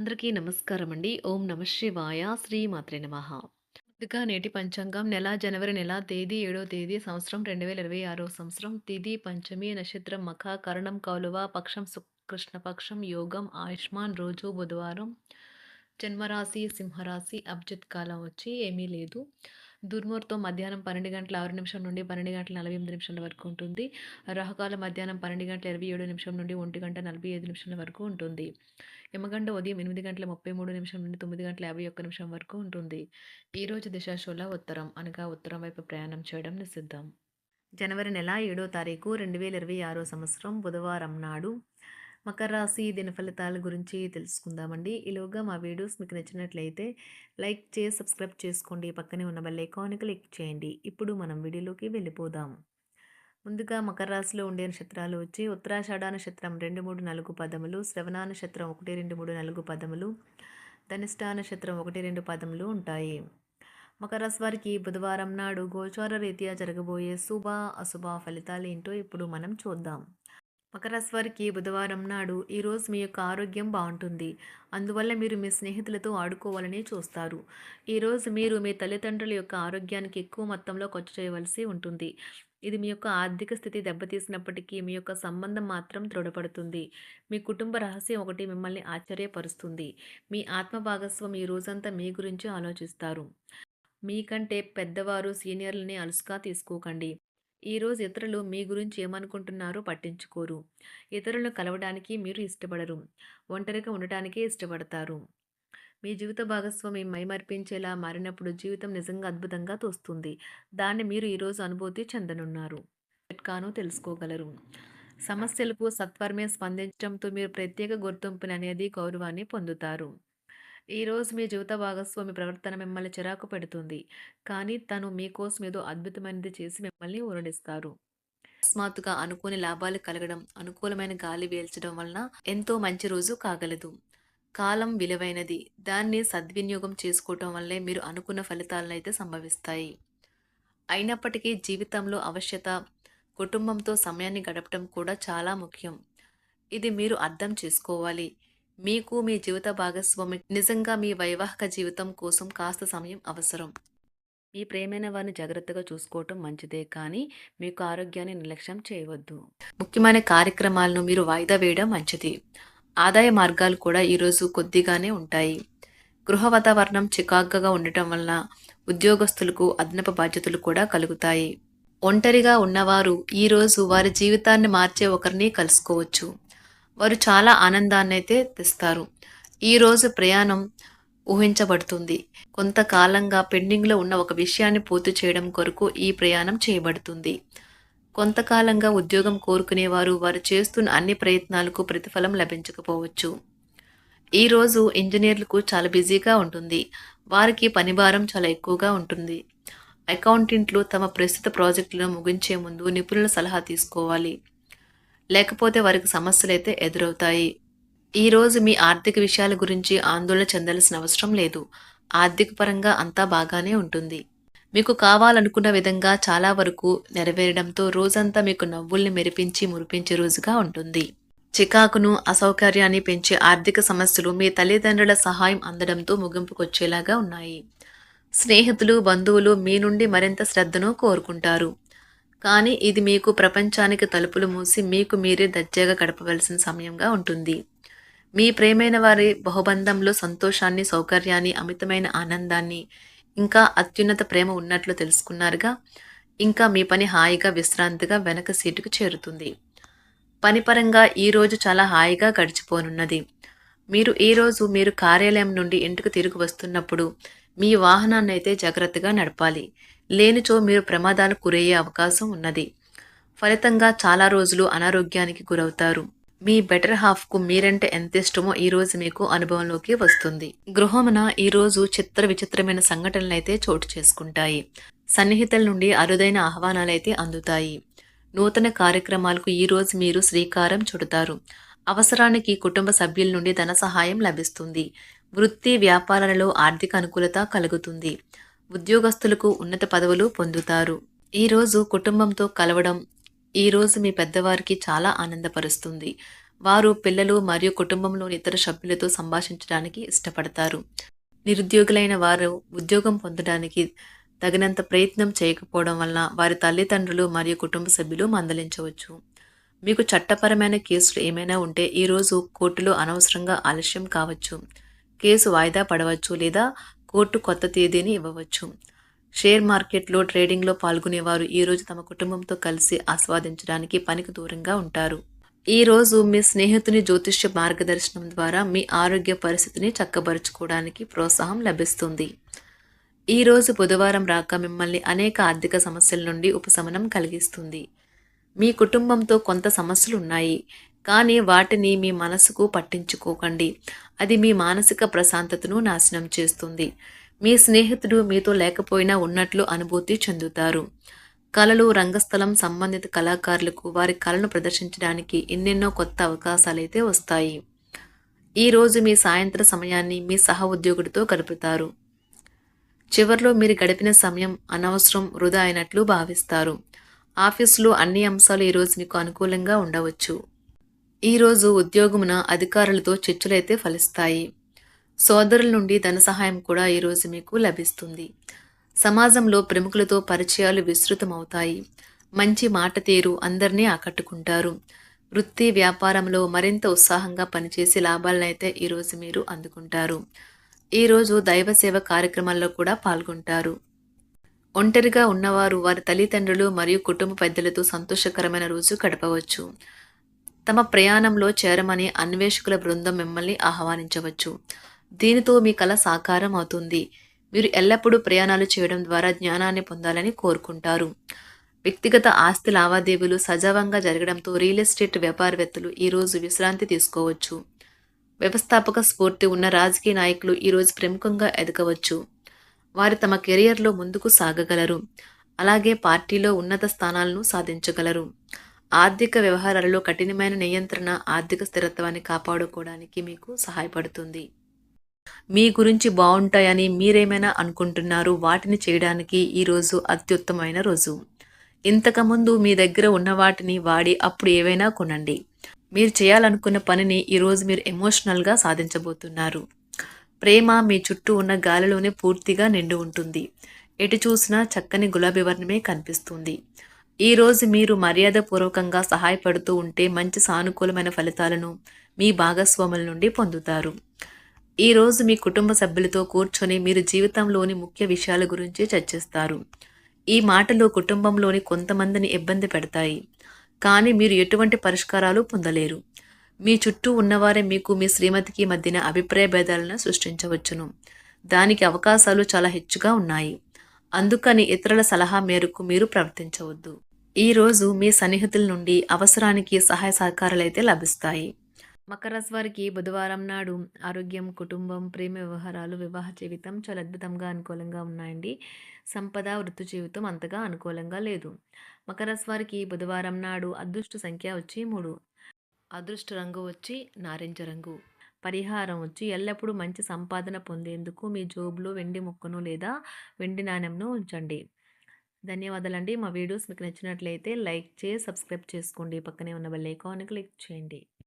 అందరికీ నమస్కారం అండి. ఓం నమః శివాయ. శ్రీ మాత్రే నమః. ముందుగా నేటి పంచాంగం నెల జనవరి నెల తేదీ 7వ తేదీ సంవత్సరం 2026 సంవత్సరం తిథి పంచమి నక్షత్రం మఖ కరణం కౌలువ పక్షం కృష్ణ పక్షం యోగం ఆయుష్మాన్ రోజు బుధవారం జన్మరాశి సింహరాశి అభిజిత్ కాలం వచ్చి ఏమీ లేదు. దుర్ముహూర్తం మధ్యాహ్నం 12:06 నుండి 12:48 వరకు ఉంటుంది. రాహుకాలం మధ్యాహ్నం 12:27 నుండి 1:45 వరకు ఉంటుంది. యమగండ ఉదయం 8:33 నుండి 9:51 వరకు ఉంటుంది. ఈరోజు దిశాశూల ఉత్తరం అనగా ఉత్తరం వైపు ప్రయాణం చేయడం నిషిద్ధం. జనవరి నెల 7వ తారీఖు 2026 సంవత్సరం బుధవారం నాడు మకర రాశి దిన ఫలితాల గురించి తెలుసుకుందామండి. ఈలోగా మా వీడియోస్ మీకు నచ్చినట్లయితే లైక్ చేసి సబ్స్క్రైబ్ చేసుకోండి. పక్కనే ఉన్న బెల్ ఐకాన్ని క్లిక్ చేయండి. ఇప్పుడు మనం వీడియోలోకి వెళ్ళిపోదాం. ముందుగా మకర రాశిలో ఉండే నక్షత్రాలు వచ్చి ఉత్తరాషాఢ నక్షత్రం 2, 3, 4 పదములు, శ్రవణ నక్షత్రం 1, 2, 3, 4 పదములు, ధనిష్ఠ నక్షత్రం 1, 2 పదములు ఉంటాయి. మకర రాశి వారికి బుధవారం నాడు గోచార రీత్యా జరగబోయే శుభ అశుభ ఫలితాలు ఏంటో ఇప్పుడు మనం చూద్దాం. మకర రాశి వారికి బుధవారం నాడు ఈరోజు మీ యొక్క ఆరోగ్యం బాగుంటుంది. అందువల్ల మీరు మీ స్నేహితులతో ఆడుకోవాలని చూస్తారు. ఈరోజు మీరు మీ తల్లిదండ్రుల యొక్క ఆరోగ్యానికి ఎక్కువ మొత్తంలో ఖర్చు చేయవలసి ఉంటుంది. ఇది మీ యొక్క ఆర్థిక స్థితి దెబ్బతీసినప్పటికీ మీ యొక్క సంబంధం మాత్రం దృఢపడుతుంది. మీ కుటుంబ రహస్యం ఒకటి మిమ్మల్ని ఆశ్చర్యపరుస్తుంది. మీ ఆత్మ భాగస్వామి ఈ రోజంతా మీ గురించి ఆలోచిస్తారు. మీకంటే పెద్దవారు సీనియర్లని అలుసుగా తీసుకోకండి. ఈరోజు ఇతరులు మీ గురించి ఏమనుకుంటున్నారో పట్టించుకోరు. ఇతరులను కలవడానికి మీరు ఇష్టపడరు. ఒంటరిగా ఉండటానికే ఇష్టపడతారు. మీ జీవిత భాగస్వామి మైమర్పించేలా మారినప్పుడు జీవితం నిజంగా అద్భుతంగా తోస్తుంది. దాన్ని మీరు ఈరోజు అనుభూతి చెందనున్నారు. ఎట్కానో తెలుసుకోగలరు. సమస్యలకు సత్వరమే స్పందించడంతో మీరు ప్రత్యేక గుర్తింపుని అనేది గౌరవాన్ని పొందుతారు. ఈరోజు మీ జీవిత భాగస్వామి ప్రవర్తన మిమ్మల్ని చిరాకు పెడుతుంది. కానీ తను మీకోసం ఏదో అద్భుతమైనది చేసి మిమ్మల్ని ఊరడిస్తారు. అకస్మాత్తుగా అనుకోని లాభాలు కలగడం, అనుకూలమైన గాలి వీల్చడం వలన ఎంతో మంచి రోజు కాగలదు. కాలం విలువైనది. దాన్ని సద్వినియోగం చేసుకోవటం వల్లే మీరు అనుకున్న ఫలితాలనైతే సంభవిస్తాయి. అయినప్పటికీ జీవితంలో అవశ్యత, కుటుంబంతో సమయాన్ని గడపడం కూడా చాలా ముఖ్యం. ఇది మీరు అర్థం చేసుకోవాలి. మీకు మీ జీవిత భాగస్వామి నిజంగా మీ వైవాహిక జీవితం కోసం కాస్త సమయం అవసరం. మీ ప్రేమైన వారిని జాగ్రత్తగా చూసుకోవటం మంచిదే, కానీ మీకు ఆరోగ్యాన్ని నిర్లక్ష్యం చేయవద్దు. ముఖ్యమైన కార్యక్రమాలను మీరు వాయిదా వేయడం మంచిది. ఆదాయ మార్గాలు కూడా ఈరోజు కొద్దిగానే ఉంటాయి. గృహ వాతావరణం చికాకుగా ఉండటం వలన ఉద్యోగస్తులకు అదనపు బాధ్యతలు కూడా కలుగుతాయి. ఒంటరిగా ఉన్నవారు ఈరోజు వారి జీవితాన్ని మార్చే ఒకరిని కలుసుకోవచ్చు. వారు చాలా ఆనందాన్ని అయితే తెస్తారు. ఈరోజు ప్రయాణం ఊహించబడుతుంది. కొంతకాలంగా పెండింగ్లో ఉన్న ఒక విషయాన్ని పూర్తి చేయడం కొరకు ఈ ప్రయాణం చేయబడుతుంది. కొంతకాలంగా ఉద్యోగం కోరుకునేవారు వారు చేస్తున్న అన్ని ప్రయత్నాలకు ప్రతిఫలం లభించకపోవచ్చు. ఈరోజు ఇంజనీర్లకు చాలా బిజీగా ఉంటుంది. వారికి పనిభారం చాలా ఎక్కువగా ఉంటుంది. అకౌంటెంట్లు తమ ప్రస్తుత ప్రాజెక్టులను ముగించే ముందు నిపుణుల సలహా తీసుకోవాలి. లేకపోతే వారికి సమస్యలైతే ఎదురవుతాయి. ఈరోజు మీ ఆర్థిక విషయాల గురించి ఆందోళన చెందాల్సిన అవసరం లేదు. ఆర్థిక పరంగా అంతా బాగానే ఉంటుంది. మీకు కావాలనుకున్న విధంగా చాలా వరకు నెరవేరడంతో రోజంతా మీకు నవ్వుల్ని మెరిపించి మురిపించే రోజుగా ఉంటుంది. చికాకును, అసౌకర్యాన్ని పెంచే ఆర్థిక సమస్యలు మీ తల్లిదండ్రుల సహాయం అందడంతో ముగింపుకొచ్చేలాగా ఉన్నాయి. స్నేహితులు, బంధువులు మీ నుండి మరింత శ్రద్ధను కోరుకుంటారు. కానీ ఇది మీకు ప్రపంచానికి తలుపులు మూసి మీకు మీరే దర్జాగా గడపవలసిన సమయంగా ఉంటుంది. మీ ప్రేమైన వారి బహుబంధంలో సంతోషాన్ని, సౌకర్యాన్ని, అమితమైన ఆనందాన్ని, ఇంకా అత్యున్నత ప్రేమ ఉన్నట్లు తెలుసుకున్నారుగా. ఇంకా మీ పని హాయిగా విశ్రాంతిగా వెనక సీటుకు చేరుతుంది. పనిపరంగా ఈరోజు చాలా హాయిగా గడిచిపోనున్నది. మీరు కార్యాలయం నుండి ఇంటికి తిరిగి వస్తున్నప్పుడు మీ వాహనాన్ని అయితే జాగ్రత్తగా నడపాలి. లేనిచో మీరు ప్రమాదాలకు గురయ్యే అవకాశం ఉన్నది. ఫలితంగా చాలా రోజులు అనారోగ్యానికి గురవుతారు. మీ బెటర్ హాఫ్కు మీరంటే ఎంత ఇష్టమో ఈరోజు మీకు అనుభవంలోకి వస్తుంది. గృహమున ఈరోజు చిత్ర విచిత్రమైన సంఘటనలైతే చోటు చేసుకుంటాయి. సన్నిహితుల నుండి అరుదైన ఆహ్వానాలైతే అందుతాయి. నూతన కార్యక్రమాలకు ఈరోజు మీరు శ్రీకారం చుడతారు. అవసరానికి కుటుంబ సభ్యుల నుండి ధన సహాయం లభిస్తుంది. వృత్తి వ్యాపారాలలో ఆర్థిక అనుకూలత కలుగుతుంది. ఉద్యోగస్తులకు ఉన్నత పదవులు పొందుతారు. ఈరోజు కుటుంబంతో కలవడం ఈరోజు మీ పెద్దవారికి చాలా ఆనందపరుస్తుంది. వారు పిల్లలు మరియు కుటుంబంలోని ఇతర సభ్యులతో సంభాషించడానికి ఇష్టపడతారు. నిరుద్యోగులైన వారు ఉద్యోగం పొందడానికి తగినంత ప్రయత్నం చేయకపోవడం వలన వారి తల్లిదండ్రులు మరియు కుటుంబ సభ్యులు మందలించవచ్చు. మీకు చట్టపరమైన కేసులు ఏమైనా ఉంటే ఈరోజు కోర్టులో అనవసరంగా ఆలస్యం కావచ్చు. కేసు వాయిదా పడవచ్చు లేదా కోర్టు కొత్త తేదీని ఇవ్వవచ్చు. షేర్ మార్కెట్లో ట్రేడింగ్లో పాల్గొనేవారు ఈరోజు తమ కుటుంబంతో కలిసి ఆస్వాదించడానికి పనికి దూరంగా ఉంటారు. ఈరోజు మీ స్నేహితుని జ్యోతిష్య మార్గదర్శనం ద్వారా మీ ఆరోగ్య పరిస్థితిని చక్కబరుచుకోవడానికి ప్రోత్సాహం లభిస్తుంది. ఈరోజు బుధవారం రాక మిమ్మల్ని అనేక ఆర్థిక సమస్యల నుండి ఉపశమనం కలిగిస్తుంది. మీ కుటుంబంతో కొంత సమస్యలు ఉన్నాయి, కానీ వాటిని మీ మనసుకు పట్టించుకోకండి. అది మీ మానసిక ప్రశాంతతను నాశనం చేస్తుంది. మీ స్నేహితుడు మీతో లేకపోయినా ఉన్నట్లు అనుభూతి చెందుతారు. కళలు, రంగస్థలం సంబంధిత కళాకారులకు వారి కళను ప్రదర్శించడానికి ఎన్నెన్నో కొత్త అవకాశాలైతే వస్తాయి. ఈరోజు మీ సాయంత్ర సమయాన్ని మీ సహ ఉద్యోగుడితో గడుపుతారు. చివర్లో మీరు గడిపిన సమయం అనవసరం, వృధా అయినట్లు భావిస్తారు. ఆఫీసులో అన్ని అంశాలు ఈరోజు మీకు అనుకూలంగా ఉండవచ్చు. ఈరోజు ఉద్యోగమున అధికారులతో చర్చలైతే ఫలిస్తాయి. సోదరుల నుండి ధన సహాయం కూడా ఈరోజు మీకు లభిస్తుంది. సమాజంలో ప్రముఖులతో పరిచయాలు విస్తృతమవుతాయి. మంచి మాట తీరు అందరినీ ఆకట్టుకుంటారు. వృత్తి వ్యాపారంలో మరింత ఉత్సాహంగా పనిచేసి లాభాలనైతే ఈరోజు మీరు అందుకుంటారు. ఈరోజు దైవ సేవ కార్యక్రమాల్లో కూడా పాల్గొంటారు. ఒంటరిగా ఉన్నవారు వారి తల్లిదండ్రులు మరియు కుటుంబ పెద్దలతో సంతోషకరమైన రోజు గడపవచ్చు. తమ ప్రయాణంలో చేరమని అన్వేషకుల బృందం మిమ్మల్ని ఆహ్వానించవచ్చు. దీనితో మీ కల సాకారం అవుతుంది. మీరు ఎల్లప్పుడూ ప్రయాణాలు చేయడం ద్వారా జ్ఞానాన్ని పొందాలని కోరుకుంటారు. వ్యక్తిగత ఆస్తి లావాదేవీలు సజావంగా జరగడంతో రియల్ ఎస్టేట్ వ్యాపారవేత్తలు ఈరోజు విశ్రాంతి తీసుకోవచ్చు. వ్యవస్థాపక స్ఫూర్తి ఉన్న రాజకీయ నాయకులు ఈరోజు ప్రముఖంగా ఎదగవచ్చు. వారు తమ కెరియర్లో ముందుకు సాగగలరు. అలాగే పార్టీలో ఉన్నత స్థానాలను సాధించగలరు. ఆర్థిక వ్యవహారాలలో కఠినమైన నియంత్రణ ఆర్థిక స్థిరత్వాన్ని కాపాడుకోవడానికి మీకు సహాయపడుతుంది. మీ గురించి బాగుంటాయని మీరేమైనా అనుకుంటున్నారు, వాటిని చేయడానికి ఈరోజు అత్యుత్తమైన రోజు. ఇంతకుముందు మీ దగ్గర ఉన్న వాటిని వాడి అప్పుడు ఏవైనా కొనండి. మీరు చేయాలనుకున్న పనిని ఈరోజు మీరు ఎమోషనల్గా సాధించబోతున్నారు. ప్రేమ మీ చుట్టూ ఉన్న గాలిలోనే పూర్తిగా నిండి ఉంటుంది. ఎటు చూసినా చక్కని గులాబీ వర్ణమే కనిపిస్తుంది. ఈరోజు మీరు మర్యాదపూర్వకంగా సహాయపడుతూ ఉంటే మంచి సానుకూలమైన ఫలితాలను మీ భాగస్వాముల నుండి పొందుతారు. ఈరోజు మీ కుటుంబ సభ్యులతో కూర్చొని మీరు జీవితంలోని ముఖ్య విషయాల గురించి చర్చిస్తారు. ఈ మాటలు కుటుంబంలోని కొంతమందిని ఇబ్బంది పెడతాయి, కానీ మీరు ఎటువంటి పరిష్కారాలు పొందలేరు. మీ చుట్టూ ఉన్నవారే మీకు మీ శ్రీమతికి మధ్యన అభిప్రాయ భేదాలను సృష్టించవచ్చును. దానికి అవకాశాలు చాలా హెచ్చుగా ఉన్నాయి. అందుకని ఇతరుల సలహా మేరకు మీరు ప్రవర్తించవద్దు. ఈరోజు మీ సన్నిహితుల నుండి అవసరానికి సహాయ సహకారాలైతే లభిస్తాయి. మకర రాశి వారికి బుధవారం నాడు ఆరోగ్యం, కుటుంబం, ప్రేమ వ్యవహారాలు, వివాహ జీవితం చాలా అద్భుతంగా అనుకూలంగా ఉన్నాయండి. సంపద, వృత్తి జీవితం అంతగా అనుకూలంగా లేదు. మకర రాశి వారికి బుధవారం నాడు అదృష్ట సంఖ్య వచ్చి 3, అదృష్ట రంగు వచ్చి నారింజ రంగు. పరిహారం వచ్చి ఎల్లప్పుడూ మంచి సంపాదన పొందేందుకు మీ జోబులో వెండి ముక్కను లేదా వెండి నాణెంను ఉంచండి. ధన్యవాదాలండి. మా వీడియోస్ మీకు నచ్చినట్లయితే లైక్ చేసి సబ్స్క్రైబ్ చేసుకోండి. పక్కనే ఉన్న బెల్ ఐకాన్ని క్లిక్ చేయండి.